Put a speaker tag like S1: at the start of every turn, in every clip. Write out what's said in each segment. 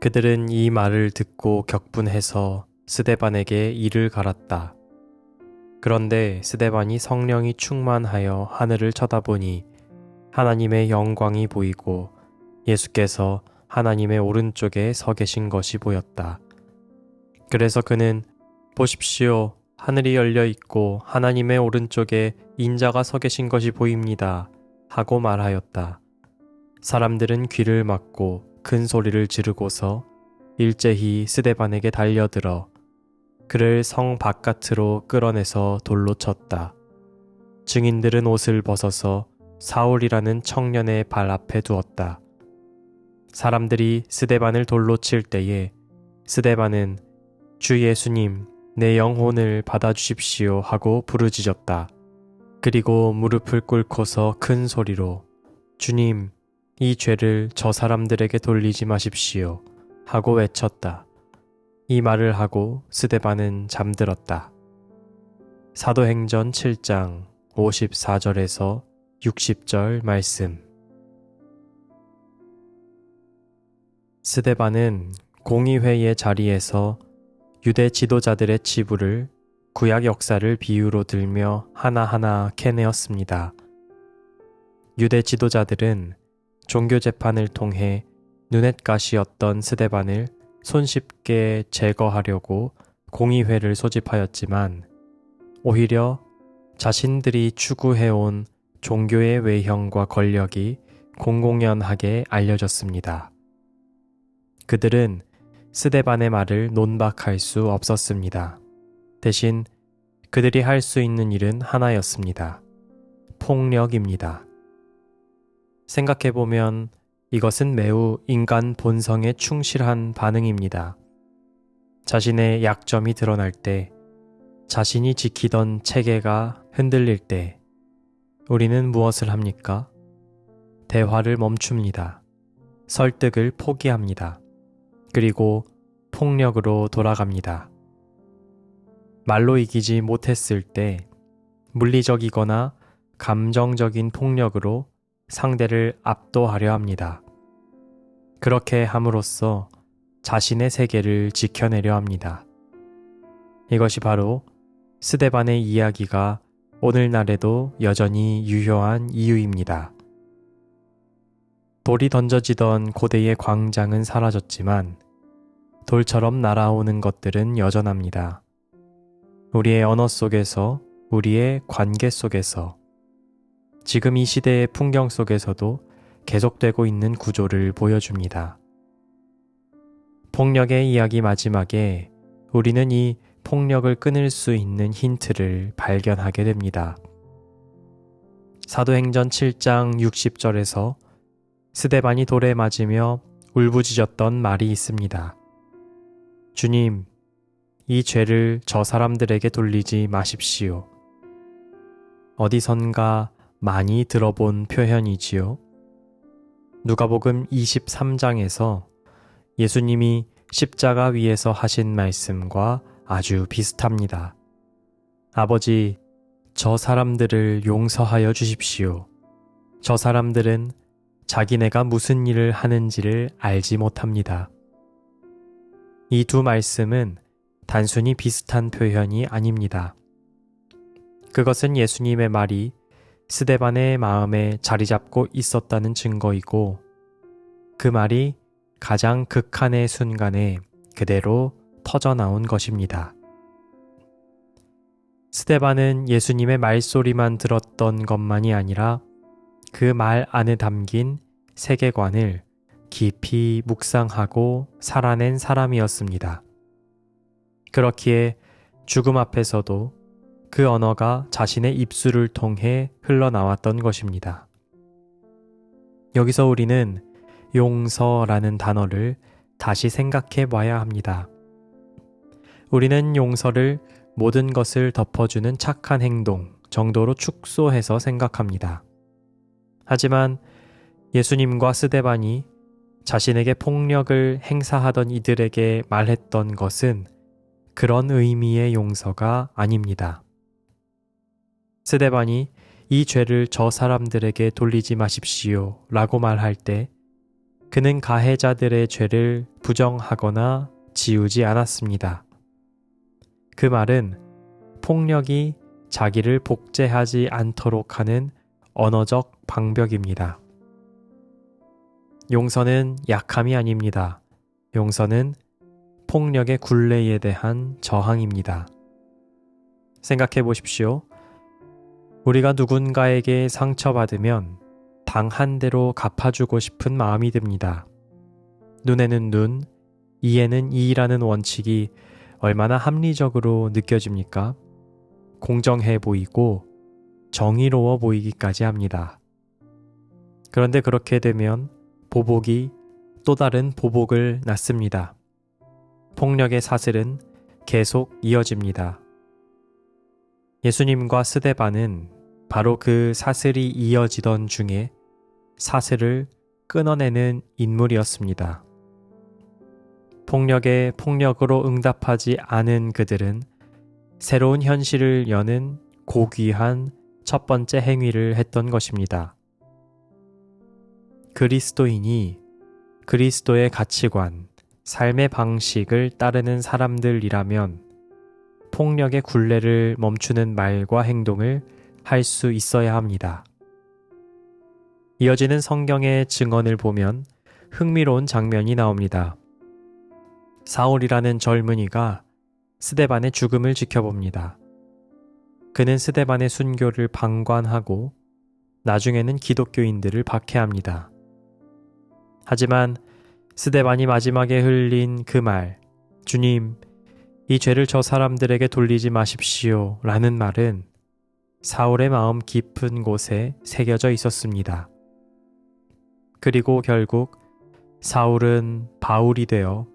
S1: 그들은 이 말을 듣고 격분해서 스데반에게 이를 갈았다. 그런데 스데반이 성령이 충만하여 하늘을 쳐다보니 하나님의 영광이 보이고 예수께서 하나님의 오른쪽에 서 계신 것이 보였다. 그래서 그는 보십시오. 하늘이 열려 있고 하나님의 오른쪽에 인자가 서 계신 것이 보입니다. 하고 말하였다. 사람들은 귀를 막고 큰 소리를 지르고서 일제히 스데반에게 달려들어 그를 성 바깥으로 끌어내서 돌로 쳤다. 증인들은 옷을 벗어서 사울이라는 청년의 발 앞에 두었다. 사람들이 스데반을 돌로 칠 때에 스데반은 주 예수님, 내 영혼을 받아주십시오 하고 부르짖었다. 그리고 무릎을 꿇고서 큰 소리로 주님, 이 죄를 저 사람들에게 돌리지 마십시오 하고 외쳤다. 이 말을 하고 스데반은 잠들었다. 사도행전 7장 54절에서 60절 말씀. 스데반은 공의회의 자리에서 유대 지도자들의 치부를 구약 역사를 비유로 들며 하나하나 캐내었습니다. 유대 지도자들은 종교 재판을 통해 눈엣가시였던 스데반을 손쉽게 제거하려고 공의회를 소집하였지만 오히려 자신들이 추구해온 종교의 외형과 권력이 공공연하게 알려졌습니다. 그들은 스데반의 말을 논박할 수 없었습니다. 대신 그들이 할 수 있는 일은 하나였습니다. 폭력입니다. 생각해보면 이것은 매우 인간 본성에 충실한 반응입니다. 자신의 약점이 드러날 때, 자신이 지키던 체계가 흔들릴 때, 우리는 무엇을 합니까? 대화를 멈춥니다. 설득을 포기합니다. 그리고 폭력으로 돌아갑니다. 말로 이기지 못했을 때, 물리적이거나 감정적인 폭력으로 상대를 압도하려 합니다. 그렇게 함으로써 자신의 세계를 지켜내려 합니다. 이것이 바로 스데반의 이야기가 오늘날에도 여전히 유효한 이유입니다. 돌이 던져지던 고대의 광장은 사라졌지만 돌처럼 날아오는 것들은 여전합니다. 우리의 언어 속에서, 우리의 관계 속에서, 지금 이 시대의 풍경 속에서도 계속되고 있는 구조를 보여줍니다. 폭력의 이야기 마지막에 우리는 이 폭력을 끊을 수 있는 힌트를 발견하게 됩니다. 사도행전 7장 60절에서 스데반이 돌에 맞으며 울부짖었던 말이 있습니다. 주님, 이 죄를 저 사람들에게 돌리지 마십시오. 어디선가 많이 들어본 표현이지요. 누가복음 23장에서 예수님이 십자가 위에서 하신 말씀과 아주 비슷합니다. 아버지, 저 사람들을 용서하여 주십시오. 저 사람들은 자기네가 무슨 일을 하는지를 알지 못합니다. 이 두 말씀은 단순히 비슷한 표현이 아닙니다. 그것은 예수님의 말이 스데반의 마음에 자리 잡고 있었다는 증거이고 그 말이 가장 극한의 순간에 그대로 터져나온 것입니다. 스데반은 예수님의 말소리만 들었던 것만이 아니라 그 말 안에 담긴 세계관을 깊이 묵상하고 살아낸 사람이었습니다. 그렇기에 죽음 앞에서도 그 언어가 자신의 입술을 통해 흘러나왔던 것입니다. 여기서 우리는 용서라는 단어를 다시 생각해 봐야 합니다. 우리는 용서를 모든 것을 덮어주는 착한 행동 정도로 축소해서 생각합니다. 하지만 예수님과 스데반이 자신에게 폭력을 행사하던 이들에게 말했던 것은 그런 의미의 용서가 아닙니다. 스데반이 이 죄를 저 사람들에게 돌리지 마십시오 라고 말할 때 그는 가해자들의 죄를 부정하거나 지우지 않았습니다. 그 말은 폭력이 자기를 복제하지 않도록 하는 언어적 방벽입니다. 용서는 약함이 아닙니다. 용서는 폭력의 굴레에 대한 저항입니다. 생각해 보십시오. 우리가 누군가에게 상처받으면 당한 대로 갚아주고 싶은 마음이 듭니다. 눈에는 눈, 이에는 이라는 원칙이 얼마나 합리적으로 느껴집니까? 공정해 보이고 정의로워 보이기까지 합니다. 그런데 그렇게 되면 보복이 또 다른 보복을 낳습니다. 폭력의 사슬은 계속 이어집니다. 예수님과 스데반은 바로 그 사슬이 이어지던 중에 사슬을 끊어내는 인물이었습니다. 폭력에 폭력으로 응답하지 않은 그들은 새로운 현실을 여는 고귀한 첫 번째 행위를 했던 것입니다. 그리스도인이 그리스도의 가치관, 삶의 방식을 따르는 사람들이라면 폭력의 굴레를 멈추는 말과 행동을 할 수 있어야 합니다. 이어지는 성경의 증언을 보면 흥미로운 장면이 나옵니다. 사울이라는 젊은이가 스데반의 죽음을 지켜봅니다. 그는 스데반의 순교를 방관하고 나중에는 기독교인들을 박해합니다. 하지만 스데반이 마지막에 흘린 그 말, 주님, 이 죄를 저 사람들에게 돌리지 마십시오 라는 말은 사울의 마음 깊은 곳에 새겨져 있었습니다. 그리고 결국 사울은 바울이 되어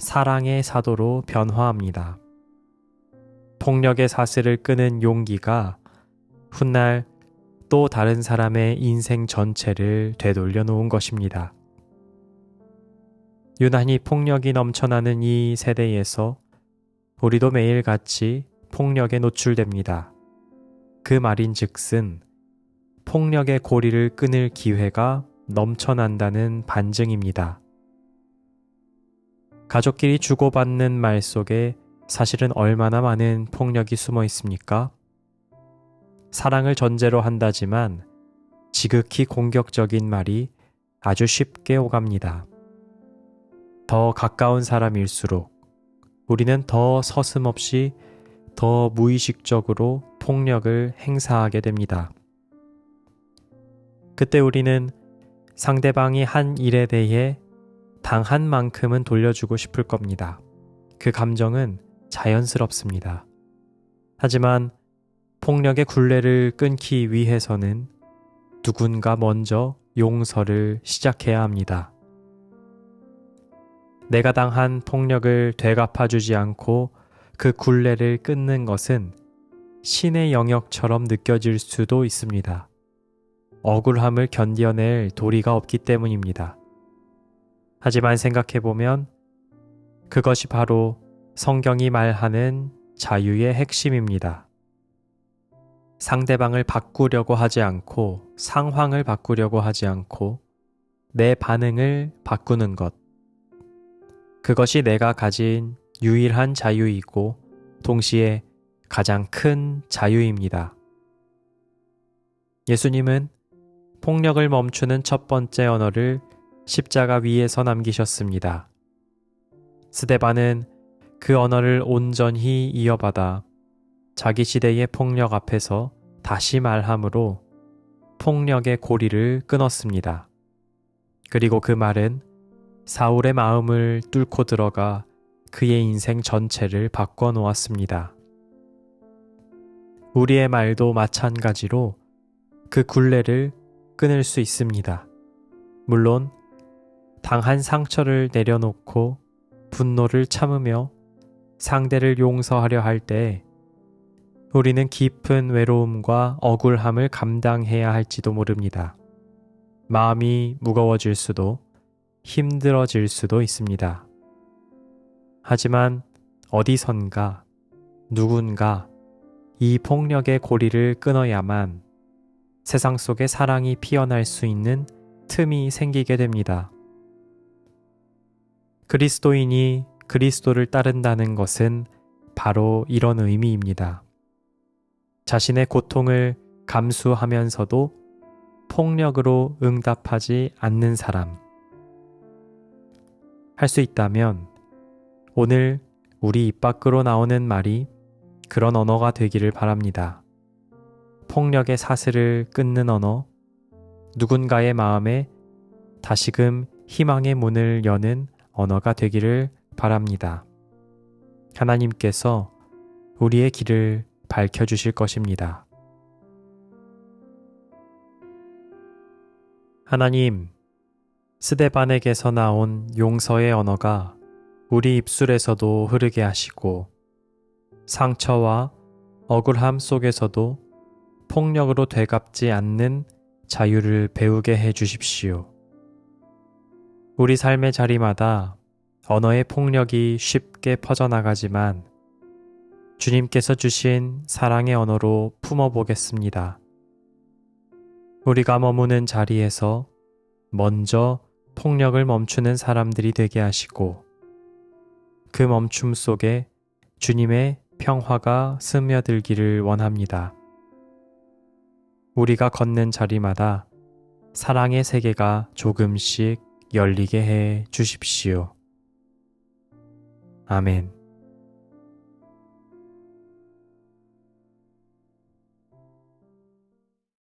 S1: 사랑의 사도로 변화합니다. 폭력의 사슬을 끄는 용기가 훗날 또 다른 사람의 인생 전체를 되돌려 놓은 것입니다. 유난히 폭력이 넘쳐나는 이 세대에서 우리도 매일같이 폭력에 노출됩니다. 그 말인즉슨 폭력의 고리를 끊을 기회가 넘쳐난다는 반증입니다. 가족끼리 주고받는 말 속에 사실은 얼마나 많은 폭력이 숨어 있습니까? 사랑을 전제로 한다지만 지극히 공격적인 말이 아주 쉽게 오갑니다. 더 가까운 사람일수록 우리는 더 서슴없이 더 무의식적으로 폭력을 행사하게 됩니다. 그때 우리는 상대방이 한 일에 대해 당한 만큼은 돌려주고 싶을 겁니다. 그 감정은 자연스럽습니다. 하지만 폭력의 굴레를 끊기 위해서는 누군가 먼저 용서를 시작해야 합니다. 내가 당한 폭력을 되갚아주지 않고 그 굴레를 끊는 것은 신의 영역처럼 느껴질 수도 있습니다. 억울함을 견뎌낼 도리가 없기 때문입니다. 하지만 생각해보면 그것이 바로 성경이 말하는 자유의 핵심입니다. 상대방을 바꾸려고 하지 않고 상황을 바꾸려고 하지 않고 내 반응을 바꾸는 것. 그것이 내가 가진 유일한 자유이고 동시에 가장 큰 자유입니다. 예수님은 폭력을 멈추는 첫 번째 언어를 십자가 위에서 남기셨습니다. 스데반은 그 언어를 온전히 이어받아 자기 시대의 폭력 앞에서 다시 말함으로 폭력의 고리를 끊었습니다. 그리고 그 말은 사울의 마음을 뚫고 들어가 그의 인생 전체를 바꿔 놓았습니다. 우리의 말도 마찬가지로 그 굴레를 끊을 수 있습니다. 물론 당한 상처를 내려놓고 분노를 참으며 상대를 용서하려 할 때 우리는 깊은 외로움과 억울함을 감당해야 할지도 모릅니다. 마음이 무거워질 수도 힘들어질 수도 있습니다. 하지만 어디선가 누군가 이 폭력의 고리를 끊어야만 세상 속에 사랑이 피어날 수 있는 틈이 생기게 됩니다. 그리스도인이 그리스도를 따른다는 것은 바로 이런 의미입니다. 자신의 고통을 감수하면서도 폭력으로 응답하지 않는 사람. 할 수 있다면 오늘 우리 입 밖으로 나오는 말이 그런 언어가 되기를 바랍니다. 폭력의 사슬을 끊는 언어, 누군가의 마음에 다시금 희망의 문을 여는 언어가 되기를 바랍니다. 하나님께서 우리의 길을 밝혀주실 것입니다. 하나님, 스데반에게서 나온 용서의 언어가 우리 입술에서도 흐르게 하시고 상처와 억울함 속에서도 폭력으로 되갚지 않는 자유를 배우게 해 주십시오. 우리 삶의 자리마다 언어의 폭력이 쉽게 퍼져나가지만 주님께서 주신 사랑의 언어로 품어보겠습니다. 우리가 머무는 자리에서 먼저 폭력을 멈추는 사람들이 되게 하시고 그 멈춤 속에 주님의 평화가 스며들기를 원합니다. 우리가 걷는 자리마다 사랑의 세계가 조금씩 열리게 해 주십시오. 아멘.